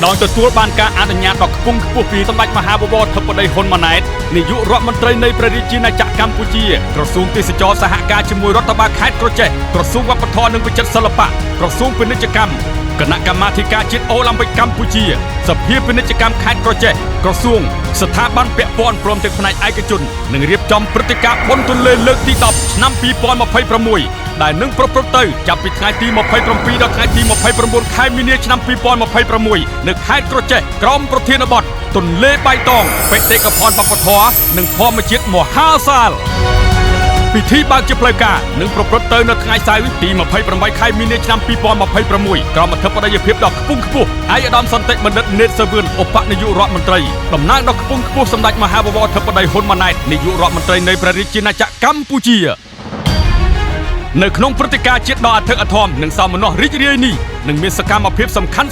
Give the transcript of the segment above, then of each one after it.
ដោយទទួលបានការអនុញ្ញាតដ៏ខ្ពង់ខ្ពស់ពីសម្ដេចមហាបវរធិបតីហ៊ុនម៉ាណែតនាយករដ្ឋមន្ត្រីនៃព្រះរាជាណាចក្រកម្ពុជាក្រសួងទេសចរសហការជាមួយរដ្ឋបាលខេត្តក្រចេះក្រសួងវប្បធម៌និងវិចិត្រសិល្បៈក្រសួងពាណិជ្ជកម្មគណៈកម្មាធិការជាតិអូឡ িম্প ិកកម្ពុជាសភាពាណិជ្ជកម្មខេត្តក្រចេះក្រសួងស្ថាប័នពាក់ព័ន្ធព្រមទាំងផ្នែកឯកជននឹងរៀបចំព្រឹត្តិការណ៍បុណ្យទន្លេលើកទី10ឆ្នាំ2026ដែលនឹងប្រព្រឹត្តទៅចាប់ពីថ្ងៃទី27ដល់ថ្ងៃទី29ខែមីនាឆ្នាំ2026នៅខេត្តក្រចេះក្រោមប្រធានបទទន្លេបៃតងបេតិកភណ្ឌវប្បធម៌និងធម្មជាតិមហាសាលពិធីបើកជាផ្លូវការនឹងប្រព្រឹត្តទៅនៅថ្ងៃសៅរ៍ទី28ខែមីនាឆ្នាំ2026ក្រោមអធិបតីភាពដ៏ខ្ពង់ខ្ពស់ឯកឧត្តមសន្តិបណ្ឌិតនេត សាវឿនឧបនាយករដ្ឋមន្ត្រីតំណាងដ៏ខ្ពង់ខ្ពស់សម្ដេចមហាបវរធិបតីហ៊ុនម៉ាណែតនាយករដ្ឋមន្ត្រីនៃព្រះរាជាណាចក្រកម្ពុជានៅក្នុងព្រឹត្តិការណ៍ជាតិដ៏អធិកអធមនិងសោមនស្សរីករាយនេះនឹងមានសកម្មភាពសំខាន់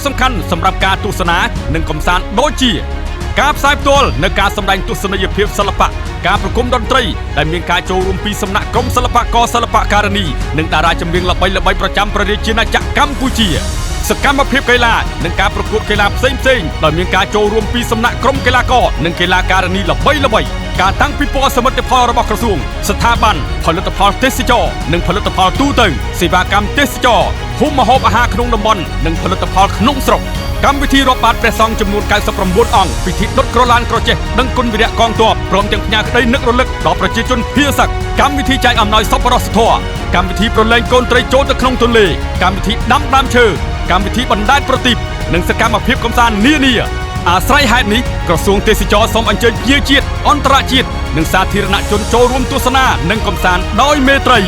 សម្រាប់ការទស្សនានិងកម្សាន្តដូចជាការផ្សាយផ្ទាល់នៅការសម្ដែងទស្សនីយភាពសិល្បៈការប្រគំតន្ត្រីដែលមានការចូលរួមពីសំណាក់ក្រុមសិល្បករសិល្បការិនីនិងតារាចម្រៀងល្បីៗប្រចាំព្រះរាជាណាចក្រកម្ពុជាសកម្មភាពកីឡានិងការប្រកួតកីឡាផ្សេងៗដោយមានការចូលរួមពីសំណាក់ក្រុមកីឡាករនិងកីឡាការិនីល្បីៗការតាំងពិព័រណ៍សមិទ្ធផលរបស់ក្រសួងស្ថាប័នផលិតផលទេសចរនិងផលិតផលទូទៅសេវាកម្មទេសចរភូមិម្ហូបអាហារក្នុងតំបន់និងផលិតផលក្នុងស្រុកកម្មវិធីរាប់បាតព្រះសង្ឃចំនួន99អង្គពិធីដុតក្រឡានក្រចេះដឹងគុណវីរៈកងទ័ពព្រមទាំងផ្ញើក្តីនឹករលឹកដល់ប្រជាជនភាសឹកកម្មវិធីចែកអំណោយសប្បុរសធម៌កម្មវិធីប្រឡែងកូនត្រីចូលទៅក្នុងទន្លេកម្មវិធីដាំដើមឈើកម្មវិធីបណ្ដែតប្រទីបនិងសកម្មភាពកម្សាន្តនានាអាស្រ័យហេតុនេះក្រសួងទេសចរសូមអញ្ជើញភ្ញៀវជាតិអន្តរជាតិនិងសាធារណជនចូលរួមទស្សនានិងកម្សាន្តដោយមេត្រី